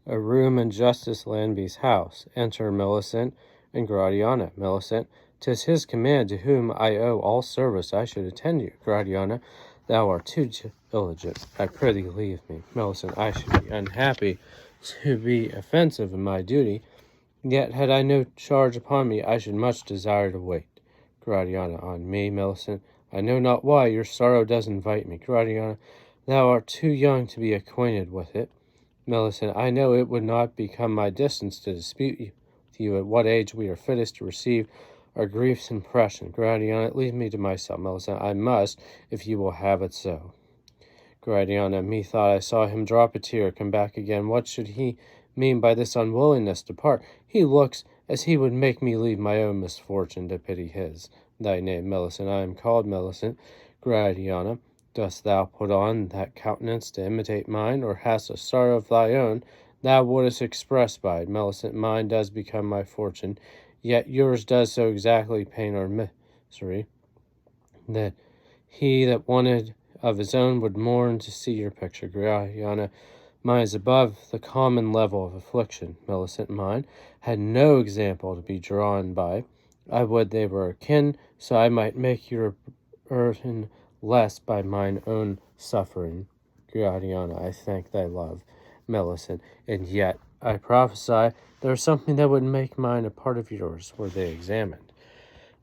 A room in Justice Landby's house. Enter Millicent and Gratiana. Millicent. 'Tis his command to whom I owe all service I should attend you. Gratiana. Thou art too diligent. I prithee leave me. Millicent. I should be unhappy to be offensive in my duty, yet had I no charge upon me, I should much desire to wait. Gratiana. On me, Millicent. I know not why your sorrow does invite me. Gratiana. Thou art too young to be acquainted with it. Millicent. I know it would not become my distance to dispute with you at what age we are fittest to receive our grief's impression. Gratiana. Leave me to myself. Millicent. I must, if you will have it so. Gratiana. Methought I saw him drop a tear, come back again. What should he mean by this unwillingness to part? He looks as he would make me leave my own misfortune to pity his. Thy name, Millicent. I am called Millicent. Gratiana. Dost thou put on that countenance to imitate mine, or hast a sorrow of thy own thou wouldst express by it? Millicent. Mine does become my fortune, yet yours does so exactly pain or misery, that he that wanted of his own would mourn to see your picture. Gratiana. Mine is above the common level of affliction. Millicent. Mine had no example to be drawn by. I would they were akin, so I might make your burden less by mine own suffering. Gratiana. I thank thy love. Millicent. And yet I prophesy there is something that would make mine a part of yours, were they examined.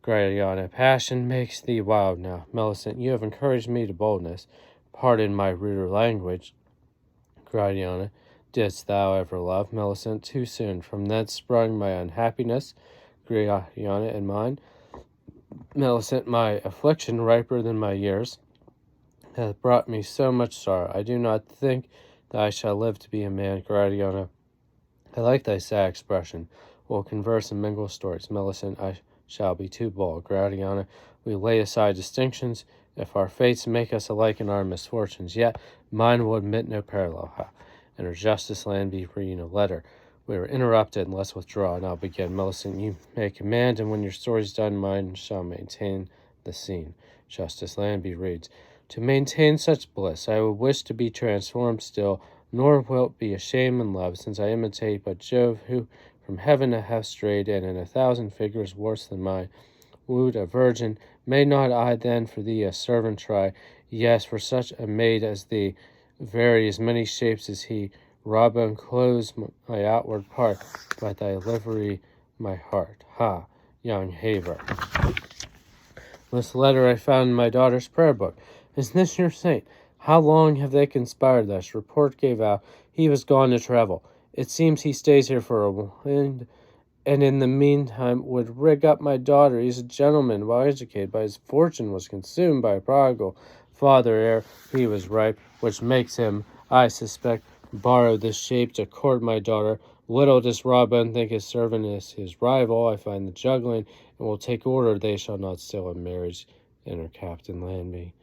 Gratiana. Passion makes thee wild now. Millicent. You have encouraged me to boldness. Pardon my ruder language. Gratiana. Didst thou ever love? Millicent. Too soon. From thence sprung my unhappiness. Gratiana. And mine. Millicent. My affliction, riper than my years, hath brought me so much sorrow. I do not think that I shall live to be a man. Gratiana. I like thy sad expression. We'll converse and mingle stories. Millicent. I shall be too bold. Gratiana. We lay aside distinctions, if our fates make us alike in our misfortunes, yet mine will admit no parallel. Enter Justice Landby reading a letter. We were interrupted, and let's withdraw. Now begin. Millicent. You may command, and when your story's done, mine shall maintain the scene. Justice Landby reads. To maintain such bliss, I would wish to be transformed still, nor wilt be ashamed in love, since I imitate but Jove, who from heaven hath strayed, and in 1,000 figures worse than mine, wooed a virgin. May not I then for thee a servant try? Yes, for such a maid as thee, vary as many shapes as he. Rob and close my outward part, but thy livery my heart. Ha, young Haver. This letter I found in my daughter's prayer book. Is this your saint? How long have they conspired thus? Report gave out he was gone to travel. It seems he stays here for a while, and in the meantime would rig up my daughter. He's a gentleman, well educated, but his fortune was consumed by a prodigal father ere he was ripe, which makes him, I suspect, borrow this shape to court my daughter. Little does Robin think his servant is his rival. I find the juggling, and will take order they shall not steal in marriage. Enter Captain Landby.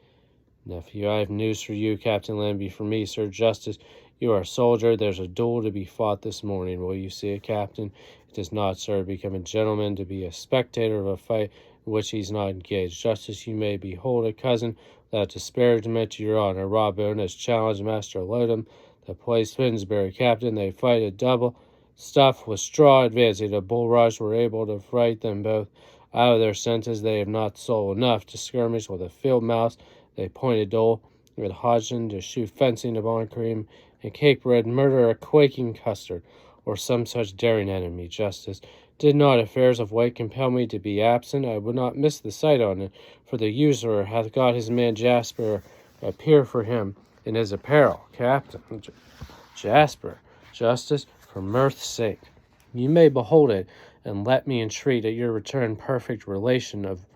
Nephew, I have news for you, Captain Landby. For me, Sir Justice, you are a soldier. There's a duel to be fought this morning. Will you see it, Captain? It does not, sir, become a gentleman to be a spectator of a fight in which he's not engaged. Justice, you may behold a cousin without disparagement to your honor. Robin has challenged Master Lodom to play Finsbury. Captain, they fight a double stuff with straw advancing. The Bulrush were able to fright them both out of their senses. They have not soul enough to skirmish with a field mouse. They pointed duel with Hodgson to shoot fencing upon cream and cake bread, murder a quaking custard, or some such daring enemy. Justice, did not affairs of weight compel me to be absent, I would not miss the sight on it, for the usurer hath got his man Jasper appear for him in his apparel. Captain, Jasper. Justice, for mirth's sake, you may behold it, and let me entreat at your return perfect relation of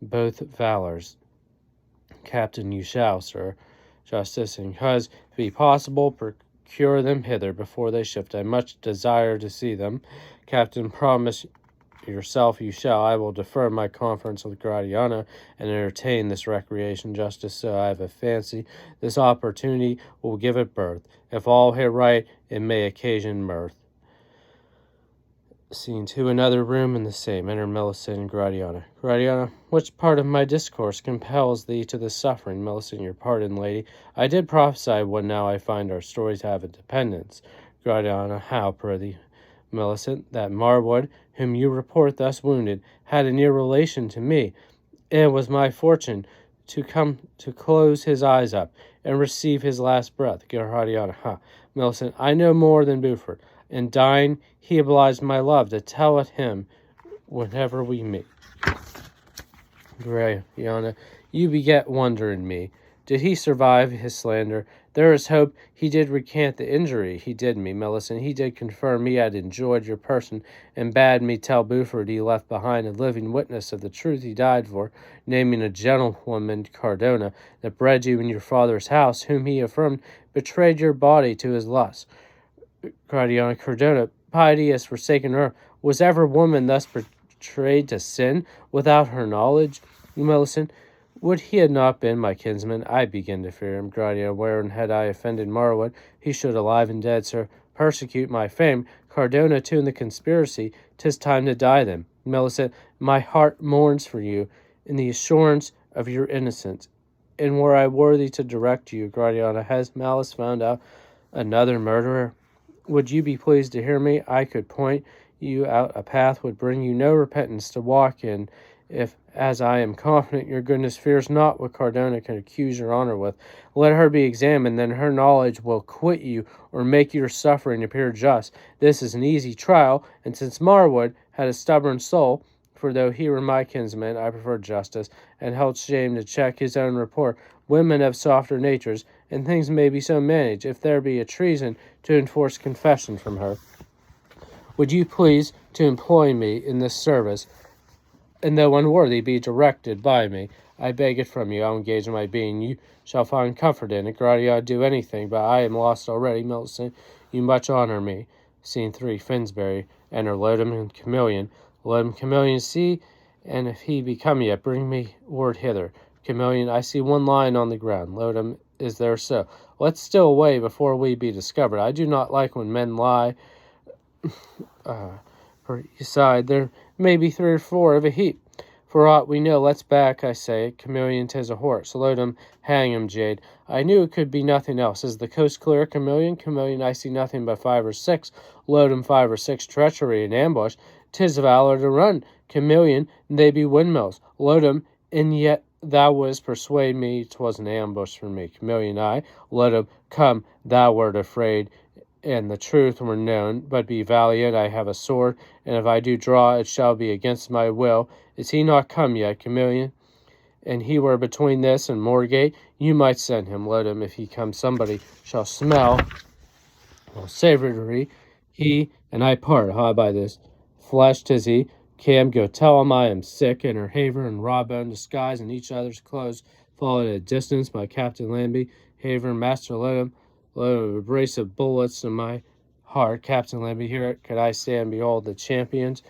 both valors. Captain, you shall, sir. Justice, and cause, if be possible, procure them hither before they shift. I much desire to see them. Captain, promise yourself you shall. I will defer my conference with Gratiana and entertain this recreation. Justice, so I have a fancy this opportunity will give it birth. If all hit right, it may occasion mirth. Scene 2, another room in the same. Enter Millicent and Gratiana. Gratiana, which part of my discourse compels thee to this suffering? Millicent, your pardon, lady. I did prophesy what now I find our stories have a dependence. Gratiana, how, prithee, Millicent, that Marwood, whom you report thus wounded, had a near relation to me, and it was my fortune to come to close his eyes up and receive his last breath. Gratiana, ha, Millicent, I know more than Beaufort. In dying, he obliged my love to tell it him whenever we meet. Gratiana, you beget wonder in me. Did he survive his slander? There is hope he did recant the injury he did me, Millicent. He did confirm me had enjoyed your person, and bade me tell Beaufort he left behind a living witness of the truth he died for, naming a gentlewoman, Cardona, that bred you in your father's house, whom he affirmed betrayed your body to his lust. Gratiana, Cardona, piety has forsaken her. Was ever woman thus betrayed to sin without her knowledge? Millicent, would he had not been my kinsman, I begin to fear him. Gratiana, wherein had I offended Marwood, he should alive and dead, sir, persecute my fame. Cardona, too, in the conspiracy, 'tis time to die then. Millicent, my heart mourns for you, in the assurance of your innocence. And were I worthy to direct you, Gratiana, has malice found out another murderer? Would you be pleased to hear me? I could point you out a path would bring you no repentance to walk in, if, as I am confident your goodness fears not what Cardona can accuse your honor with. Let her be examined, then her knowledge will quit you or make your suffering appear just. This is an easy trial, and since Marwood had a stubborn soul, for though he were my kinsman, I prefer justice, and held shame to check his own report. Women have softer natures, and things may be so managed, if there be a treason, to enforce confession from her. Would you please to employ me in this service, and though unworthy, be directed by me? I beg it from you. I'll engage in my being. You shall find comfort in it. Gratiana, do anything, but I am lost already. Millicent, you much honor me. Scene 3, Finsbury. Enter Lodom and Camillion. Lodom, Camillion, see, and if he be come yet, bring me word hither. Camillion, I see one lying on the ground. Lodom, is there so? Let's still away before we be discovered. I do not like when men lie. Beside, there may be 3 or 4 of a heap. For aught we know, let's back, I say. Camillion, 'tis a horse. Lodom, hang him, jade. I knew it could be nothing else. Is the coast clear, Camillion? Camillion, I see nothing but 5 or 6. Lodom, 5 or 6, treachery and ambush. 'Tis valor to run. Camillion, they be windmills. Lodom, and yet thou wouldst persuade me 'twas an ambush for me. Camillion, I. Lodom, come, thou wert afraid, and the truth were known, but be valiant, I have a sword, and if I do draw, it shall be against my will. Is he not come yet, Camillion? And he were between this and Moorgate, you might send him. Lodom, if he come, somebody shall smell savory. He and I part, by this flesh, 'tis he. Cam, go tell him I am sick, and her Haver and Rawbone, disguised in each other's clothes, followed at a distance by Captain Lambie. Haver and Master Lodom, a brace of bullets in my heart. Captain Lambie, here could I stand, behold the champions.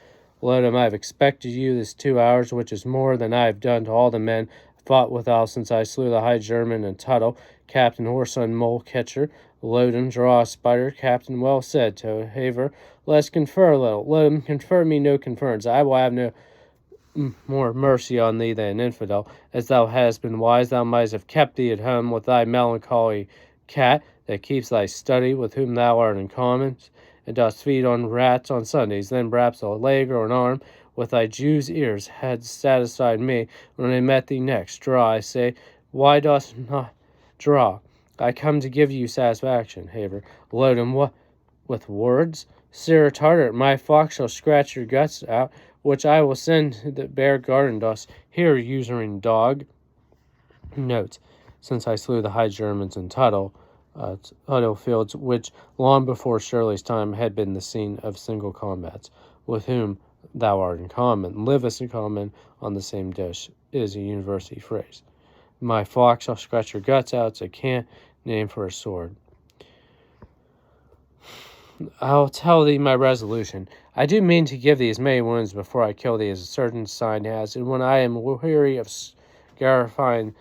Lodom, I have expected you this 2 hours, which is more than I have done to all the men fought withal since I slew the High German and Tuttle. Captain Whoreson, mole catcher. Lodom, draw a spider. Captain, well said. To Haver, let's confer a little. Lodom, confer me no conference. I will have no more mercy on thee than an infidel. As thou hast been wise, thou mightst have kept thee at home with thy melancholy cat that keeps thy study, with whom thou art in common, and dost feed on rats on Sundays. Then perhaps a leg or an arm with thy Jew's ears had satisfied me when I met thee next. Draw, I say. Why dost not draw? I come to give you satisfaction. Haver, Lodom, what, with words? Sirrah Tartar, my fox shall scratch your guts out, which I will send to the Bear Garden. Dost hear, usuring dog? Note, since I slew the High Germans in Tuttle fields, which long before Shirley's time had been the scene of single combats, with whom thou art in common, livest in common on the same dish, is a university phrase. My fox shall scratch your guts out. It's a cant name for a sword. I'll tell thee my resolution. I do mean to give thee as many wounds before I kill thee as a certain sign has, and when I am weary of scarifying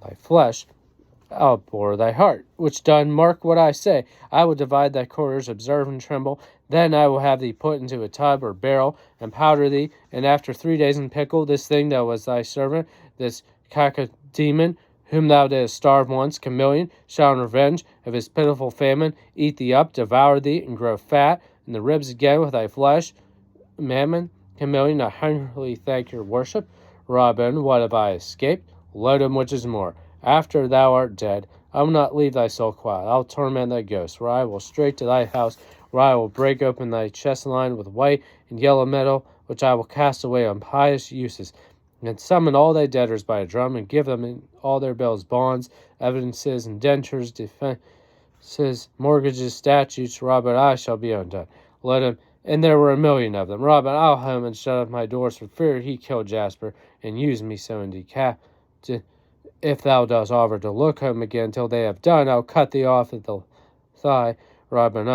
thy flesh, I'll bore thy heart. Which done, mark what I say. I will divide thy quarters, observe and tremble. Then I will have thee put into a tub or barrel, and powder thee, and after 3 days in pickle, this thing that was thy servant, this cacodemon, whom thou didst starve once, Chameleon, shall in revenge of his pitiful famine eat thee up, devour thee, and grow fat, and the ribs again with thy flesh. Mammon, Chameleon, I hungrily thank your worship. Rawbone, what have I escaped? Lodom, which is more, after thou art dead, I will not leave thy soul quiet. I will torment thy ghost, where I will straight to thy house, where I will break open thy chest lined with white and yellow metal, which I will cast away on pious uses, and summon all thy debtors by a drum, and give them in all their bills, bonds, evidences, indentures, defenses, mortgages, statutes. Robert, I shall be undone. Let him, and there were 1,000,000 of them. Robert, I'll home and shut up my doors for fear he kill Jasper, and use me so in decapitated. If thou dost offer to look home again till they have done, I'll cut thee off at the thigh. Robin,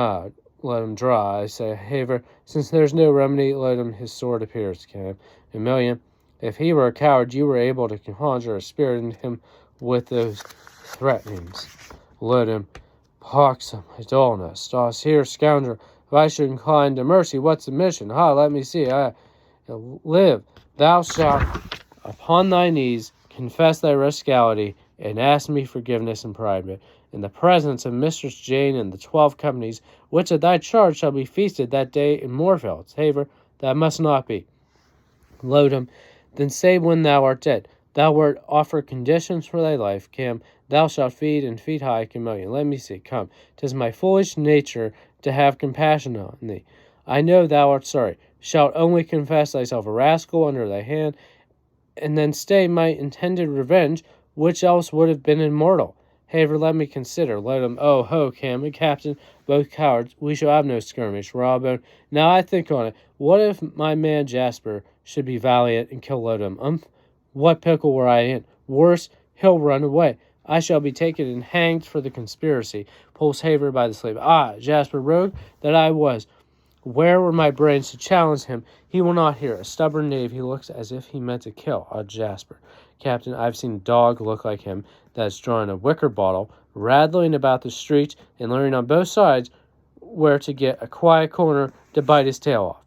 let him draw. I say, Haver, since there's no remedy, let him his sword appears to him. 1,000,000, if he were a coward, you were able to conjure a spirit in him with those threatenings. Let him pox on my dullness. Dost hear, scoundrel? If I should incline to mercy, what's the mission? Ha, let me see. I live. Thou shalt, upon thy knees, confess thy rascality, and ask me forgiveness in private, in the presence of Mistress Jane and the 12 companies, which at thy charge shall be feasted that day in Moorfields. Haver, that must not be. Lodom, then say when thou art dead, thou wert offered conditions for thy life. Come, thou shalt feed and feed high, Chameleon. Let me see. Come, 'tis my foolish nature to have compassion on thee. I know thou art sorry. Shalt only confess thyself a rascal under thy hand, and then stay my intended revenge, which else would have been immortal. Haver, let me consider. Let him, oh, ho, Cam and Captain, both cowards, we shall have no skirmish. Rawbone, now I think on it, what if my man Jasper should be valiant and kill Lodom? What pickle were I in? Worse, he'll run away. I shall be taken and hanged for the conspiracy. Pulls Haver by the sleeve. Ah, Jasper rogue that I was. Where were my brains to challenge him? He will not hear. A stubborn knave, he looks as if he meant to kill. Ah, Jasper. Captain, I've seen a dog look like him that's drawing a wicker bottle, rattling about the streets, and learning on both sides where to get a quiet corner to bite his tail off.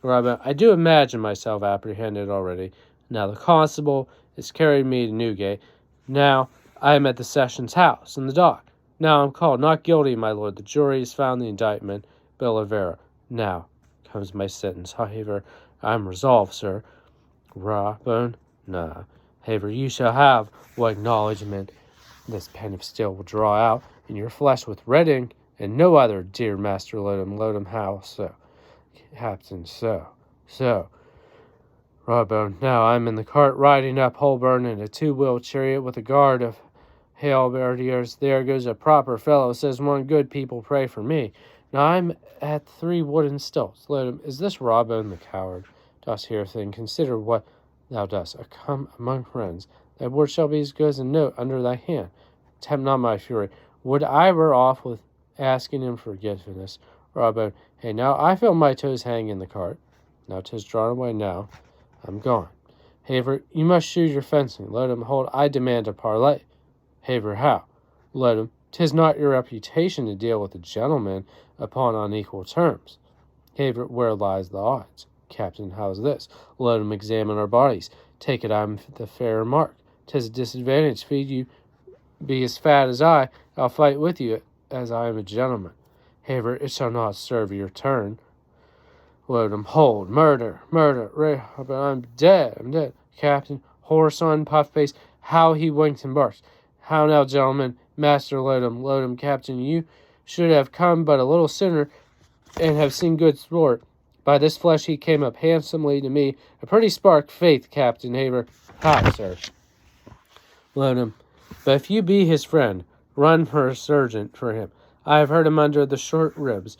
Robin, I do imagine myself apprehended already. Now the constable has carried me to Newgate. Now I am at the sessions house in the dock. Now I'm called not guilty, my lord. The jury has found the indictment, bill of error. Now comes my sentence. However, I'm resolved, sir. Rawbone, nah. Haver, you shall have what acknowledgment this pen of steel will draw out in your flesh with red ink, and no other, dear Master Lodom, how so? Captain, so. Rawbone, now I'm in the cart riding up Holborn in a 2-wheel chariot with a guard of halberdiers. There goes a proper fellow, says one good people pray for me. Now I'm at 3 wooden stilts. Lodom, is this Rawbone the coward? Dost hear a thing? Consider what thou dost. I come among friends. Thy word shall be as good as a note under thy hand. Tempt not my fury. Would I were off with asking him forgiveness. Rawbone, hey, now I feel my toes hang in the cart. Now 'tis drawn away now. I'm gone. Haver, you must shoot your fencing. Let him hold. I demand a parley. Haver, how? Let him. 'Tis not your reputation to deal with a gentleman upon unequal terms. Haver, where lies the odds? Captain, how's this? Let him examine our bodies. Take it I'm the fairer mark. 'Tis a disadvantage. Feed you be as fat as I'll fight with you as I am a gentleman. Haver, it shall not serve your turn. Lodom, hold, murder, but I'm dead. Captain, whoreson, puff-face, how he winks and barks. How now, gentlemen, Master Lodom, Captain, you should have come but a little sooner and have seen good sport. By this flesh he came up handsomely to me, a pretty spark, faith, Captain Haver. Ha, sir. Lodom, but if you be his friend, run for a sergeant for him. I have hurt him under the short ribs,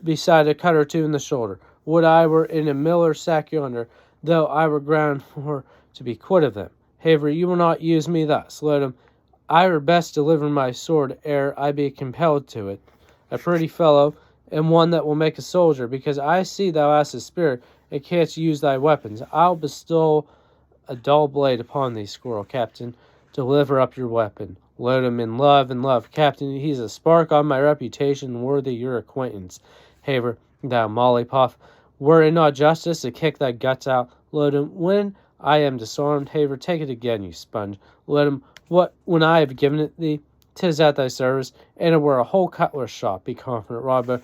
beside a cut or two in the shoulder. Would I were in a miller's sack yonder, though I were ground for to be quit of them. Haver, you will not use me thus. Lodom, I were best deliver my sword ere I be compelled to it. A pretty fellow, and one that will make a soldier, because I see thou hast a spirit, and canst use thy weapons. I'll bestow a dull blade upon thee, squirrel, Captain. Deliver up your weapon. Lodom, in love, Captain, he's a spark on my reputation worthy your acquaintance. Haver, thou mollypuff, were it not justice to kick thy guts out? Lodom, when I am disarmed, Haver, take it again, you sponge. Let him What when I have given it thee? 'Tis at thy service, and it were a whole cutler's shop. Be confident, Robin.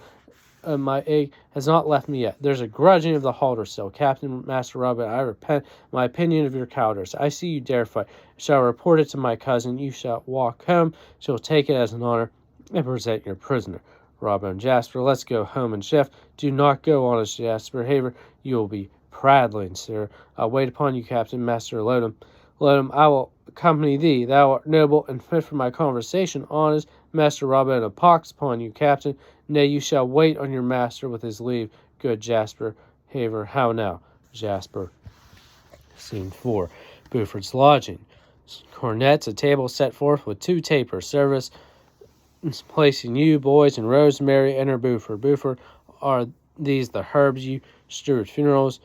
My egg has not left me yet. There's a grudging of the halter still. Captain, Master Robin, I repent my opinion of your cowardice. I see you dare fight. I shall report it to my cousin. You shall walk home. She'll take it as an honor and present your prisoner. Robin and Jasper, let's go home. And Chef, do not go, honest Jasper Haver. You will be prattling, sir. I'll wait upon you, Captain, Master Lodom. Lodom, I will accompany thee. Thou art noble and fit for my conversation. Honest Master Robin, a pox upon you, Captain. Nay, you shall wait on your master with his leave. Good Jasper Haver, how now? Jasper. Scene 4. Buford's lodging. Cornets, a table set forth with 2 tapers. Service placing you, boys, and Rosemary, enter Buford. Buford, are these the herbs you steward funerals?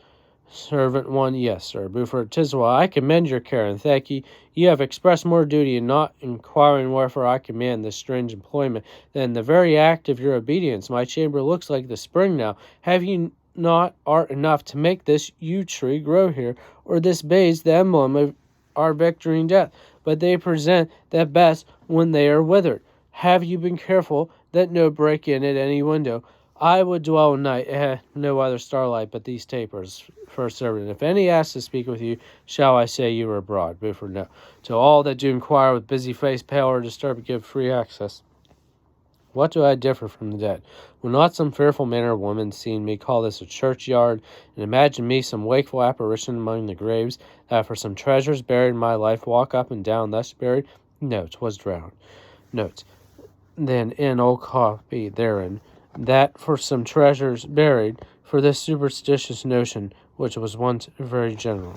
Servant 1, yes, sir. Buford, 'tis well. I commend your care, and thank ye. You have expressed more duty in not inquiring wherefore I command this strange employment than the very act of your obedience. My chamber looks like the spring now. Have you not art enough to make this yew tree grow here, or this bays the emblem of our victory and death? But they present that best when they are withered. Have you been careful that no break in at any window? I would dwell night, no other starlight but these tapers. First servant, if any asks to speak with you, shall I say you are abroad? Buford, no. To all that do inquire with busy face, pale, or disturbed, give free access. What do I differ from the dead? Will not some fearful man or woman, seeing me, call this a churchyard, and imagine me some wakeful apparition among the graves, that for some treasures buried in my life walk up and down thus buried? No, 'twas drowned. Note, then in old copy therein, that for some treasures buried, for this superstitious notion, which was once very general.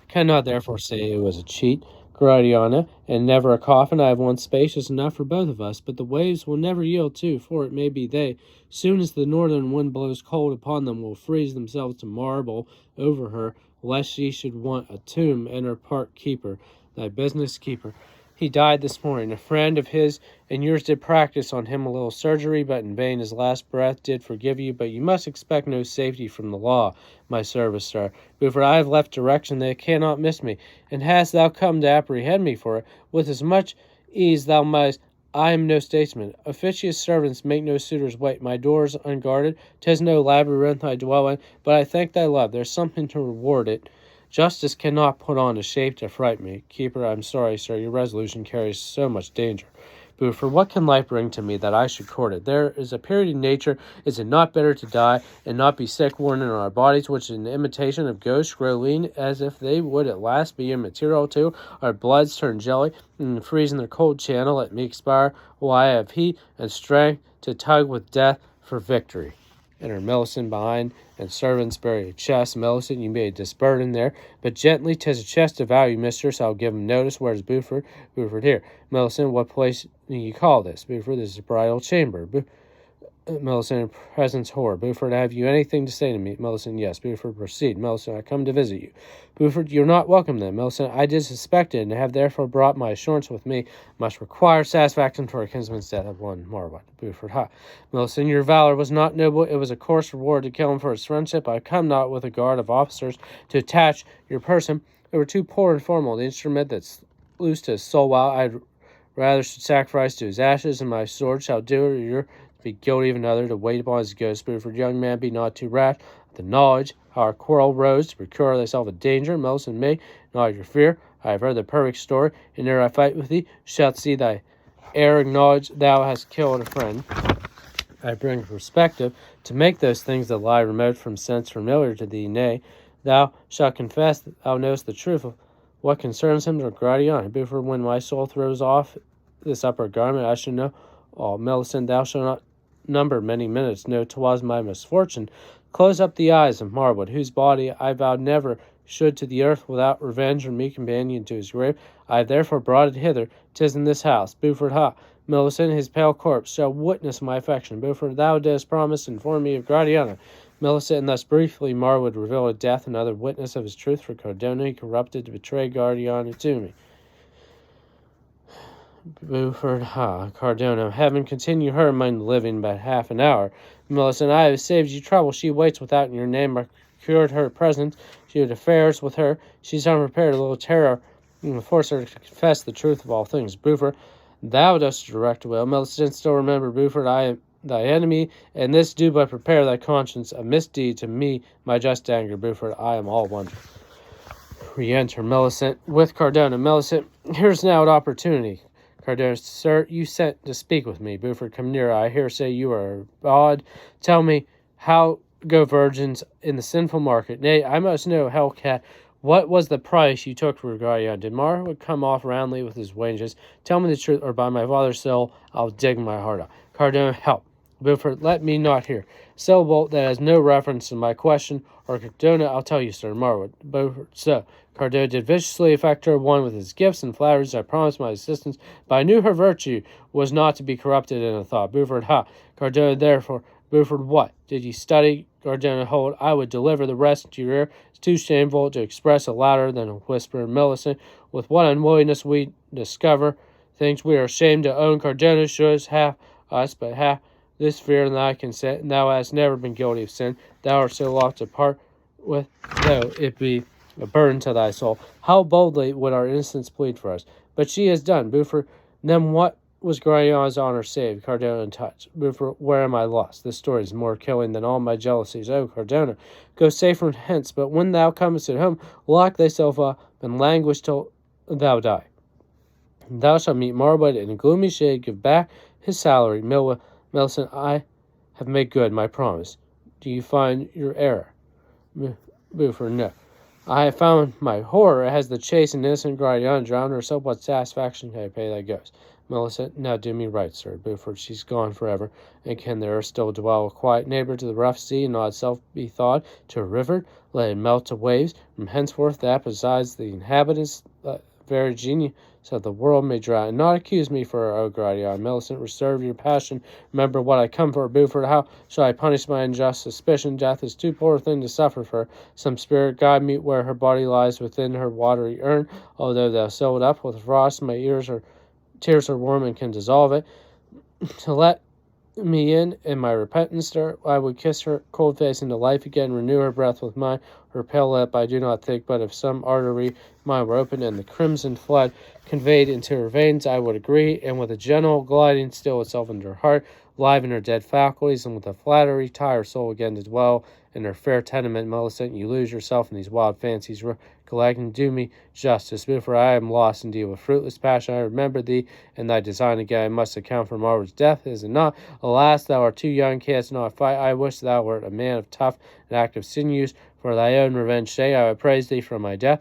Cannot therefore say it was a cheat, Gratiana, and never a coffin. I have one spacious enough for both of us, but the waves will never yield to, for it may be they, soon as the northern wind blows cold upon them, will freeze themselves to marble over her, lest she should want a tomb and her part keeper, thy business keeper. He died this morning. A friend of his and yours did practice on him a little surgery, but in vain. His last breath did forgive you, but you must expect no safety from the law, my service, sir. Buford, I have left direction that it cannot miss me, and hast thou come to apprehend me for it, with as much ease thou mightst. I am no statesman. Officious servants make no suitors wait. My door is unguarded. 'Tis no labyrinth I dwell in, but I thank thy love. There's something to reward it. Justice cannot put on a shape to fright me. Keeper, I'm sorry, sir, your resolution carries so much danger. Buford, what can life bring to me that I should court it? There is a period in nature. Is it not better to die and not be sick, worn in our bodies, which in imitation of ghosts grow lean, as if they would at last be immaterial too? Our bloods turn jelly, and freeze in their cold channel. Let me expire, while I have heat and strength to tug with death for victory. Enter Millicent behind, and servants bury a chest. Millicent, you may disburden there, but gently, 'tis a chest of value, mistress. I'll give him notice. Where's Buford? Buford, here. Millicent, what place do you call this? Buford, this is a bridal chamber. Millicent, presence whore. Buford, have you anything to say to me? Millicent, yes. Buford, proceed. Millicent, I come to visit you. Buford, you're not welcome then. Millicent, I did suspect it, and have therefore brought my assurance with me. Must require satisfaction for a kinsman's death of one Marwood. Buford, ha. Millicent, your valor was not noble. It was a coarse reward to kill him for his friendship. I come not with a guard of officers to attach your person. They were too poor and formal. The instrument that's loose to his soul, while I'd rather should sacrifice to his ashes, and my sword shall do it, or your be guilty of another to wait upon his ghost. Buford, young man, be not too rash. The knowledge how our quarrel rose to procure thyself a danger, Millicent, me, not your fear. I have heard the perfect story, and ere I fight with thee, shalt see thy heir acknowledge thou hast killed a friend. I bring perspective to make those things that lie remote from sense familiar to thee. Nay, thou shalt confess that thou knowest the truth of what concerns him to Gratiana. Buford, when my soul throws off this upper garment, I shall know all. Millicent, thou shalt not number many minutes. No, 'twas my misfortune. Close up the eyes of Marwood, whose body I vowed never should to the earth without revenge or me companion to his grave. I have therefore brought it hither. 'Tis in this house. Buford, ha. Millicent, his pale corpse shall witness my affection. Buford, thou didst promise to inform me of Gratiana. Millicent, and thus briefly Marwood revealed death, another witness of his truth for Cardona. He corrupted to betray Gratiana to me. Buford, ha. Cardona, heaven continue her among the living but half an hour. Millicent, I have saved you trouble. She waits without in your name. I procured her presence. She had affairs with her. She's unprepared, a little terror and force her to confess the truth of all things. Buford, thou dost direct will. Millicent, still remember, Buford, I am thy enemy, and this do but prepare thy conscience a misdeed to me, my just anger. Buford, I am all wonder. Re-enter Millicent with Cardona. Millicent, here's now an opportunity. Cardona, sir, you sent to speak with me. Buford, come near. I hear say you are odd. Tell me, how go virgins in the sinful market? Nay, I must know, Hellcat, what was the price you took for Gradion? Did Mar come off roundly with his wages? Tell me the truth, or by my father's soul, I'll dig my heart out. Cardona, help. Buford, let me not hear syllable that has no reference to my question, or Cardona, I'll tell you, sir. Marwood, Buford, so. Cardona did viciously affect her, one with his gifts and flatteries. I promised my assistance, but I knew her virtue was not to be corrupted in a thought. Buford, ha. Cardona, therefore. Buford, what? Did you study? Cardona, hold. I would deliver the rest into your ear. It's too shameful to express it louder than a whisper. Millicent, with what unwillingness we discover things we are ashamed to own. Cardona should have us, but half this fear in thy consent, and thou hast never been guilty of sin. Thou art so loth to part with, though it be a burden to thy soul. How boldly would our innocence plead for us? But she has done. Buford, then what was Gradion's honor saved? Cardona touched. Buford, where am I lost? This story is more killing than all my jealousies. Oh, Cardona, go safe from hence, but when thou comest at home, lock thyself up and languish till thou die. Thou shalt meet Marwood in a gloomy shade, give back his salary. Millicent, I have made good my promise. Do you find your error? Buford, no. I have found my horror has the chaste and innocent Gradion drowned herself. What satisfaction can I pay thy ghost? Millicent, now do me right, sir. Buford, she's gone forever, and can there still dwell a quiet neighbor to the rough sea, and not itself be thawed to a river, let it melt to waves, from henceforth that besides the inhabitants, very genius of the world may drown, and not accuse me for O Gradion. Millicent, reserve your passion. Remember what I come for. Buford, how shall I punish my unjust suspicion? Death is too poor a thing to suffer for. Some spirit guide me where her body lies within her watery urn. Although thou sew it up with frost, my tears are warm and can dissolve it. To let me in my repentance, sir, I would kiss her cold face into life again, renew her breath with mine, her pale lip, I do not think, but if some artery mine were open, and the crimson flood conveyed into her veins, I would agree, and with a gentle gliding still itself into her heart, liven her dead faculties, and with a flattery tie her soul again to dwell in her fair tenement. Millicent, you lose yourself in these wild fancies, recollecting, do me justice. Before I am lost indeed with fruitless passion, I remember thee and thy design again. I must account for Marwood's death, is it not? Alas, thou art too young, canst not fight. I wish thou wert a man of tough and active sinews. For thy own revenge sake, I would praise thee for my death,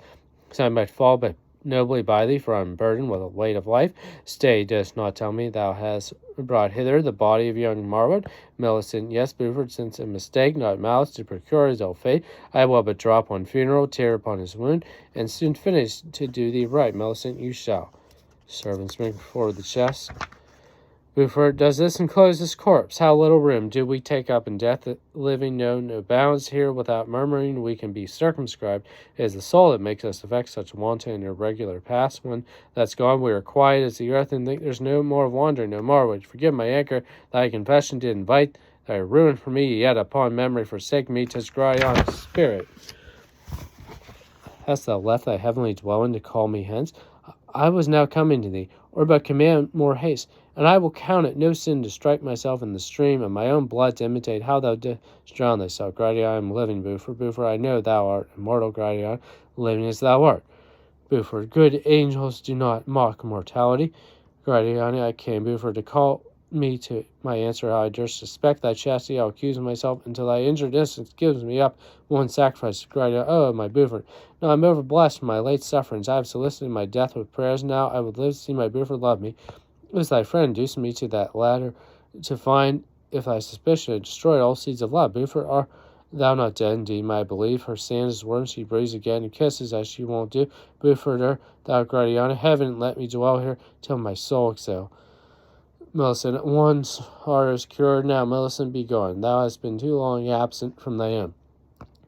so I might fall but nobly by thee, for I am burdened with the weight of life. Stay, dost not tell me thou hast brought hither the body of young Marwood? Millicent, yes, Buford, since a mistake, not malice, to procure his ill fate, I will but drop one funeral, tear upon his wound, and soon finish to do thee right. Millicent, you shall. Servants bring forward the chest. Buford, does this enclose this corpse? How little room do we take up in death? The living know no bounds here. Without murmuring, we can be circumscribed. It is the soul that makes us affect such wanton and irregular paths. When that's gone, we are quiet as the earth, and think there's no more of wandering, no more. Would forgive my anchor, thy confession did invite thy ruin for me, yet upon memory forsake me. 'Tis Gradion's spirit. Hast thou left thy heavenly dwelling to call me hence? I was now coming to thee, or but command more haste, and I will count it no sin to strike myself in the stream of my own blood to imitate how thou didst drown thyself. Gradion, I am living, Buford. Buford, I know thou art immortal, Gradion, living as thou art. Buford, good angels do not mock mortality. Gradion, I came, Buford, to call me to my answer how I durst suspect thy chastity. I'll accuse myself until thy injured innocence gives me up one sacrifice. Gradion, oh, my Buford, no, I'm overblessed for my late sufferings. I have solicited my death with prayers. Now I would live to see my Buford love me. It was thy friend induced me to that ladder to find if thy suspicion had destroyed all seeds of love. Buford, art thou not dead? Indeed, my belief. Her sand is warm, she breathes again and kisses as she won't do. Buford, thou Gradion, heaven let me dwell here till my soul exhale. Millicent, one's heart is cured. Now, Millicent, be gone. Thou hast been too long absent from thy own.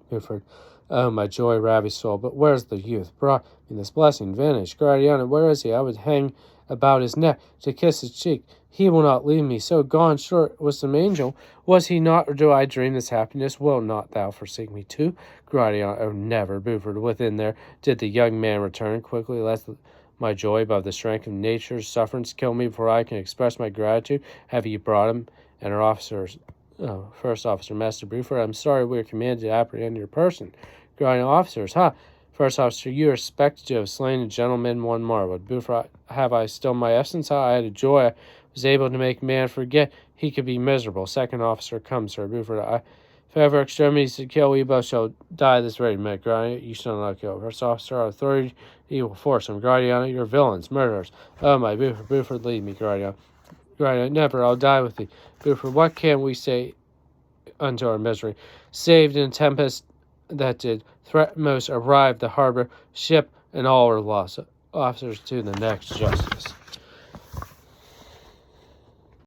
Buford, oh, my joy ravished soul, but where's the youth brought me this blessing? Vanished. Gradion, where is he? I would hang about his neck to kiss his cheek. He will not leave me. So gone, sure, was some angel. Was he not, or do I dream this happiness? Will not thou forsake me too? Gratiano, oh, never, Buford. Within there, did the young man return quickly, lest my joy above the strength of nature's sufferance kill me before I can express my gratitude. Have you brought him? And our officers, first officer, Master Buford, I'm sorry we are commanded to apprehend your person. Gratiano, officers, First officer, you are expected to have slain a gentleman one marveled. Buford, have I still my essence? I had a joy I was able to make man forget he could be miserable. Second officer, come, sir. Buford, if ever extremities to kill, we both shall die this very minute. Gratiano, you shall not kill. First officer, our authority, you will force him. Gratiano, you're villains, murderers. Oh, my Buford, leave me, Gratiano. Gratiano, never, I'll die with thee. Buford, what can we say unto our misery? Saved in a tempest that did threatmost arrive the harbor, ship and all were lost. Officers to the next justice.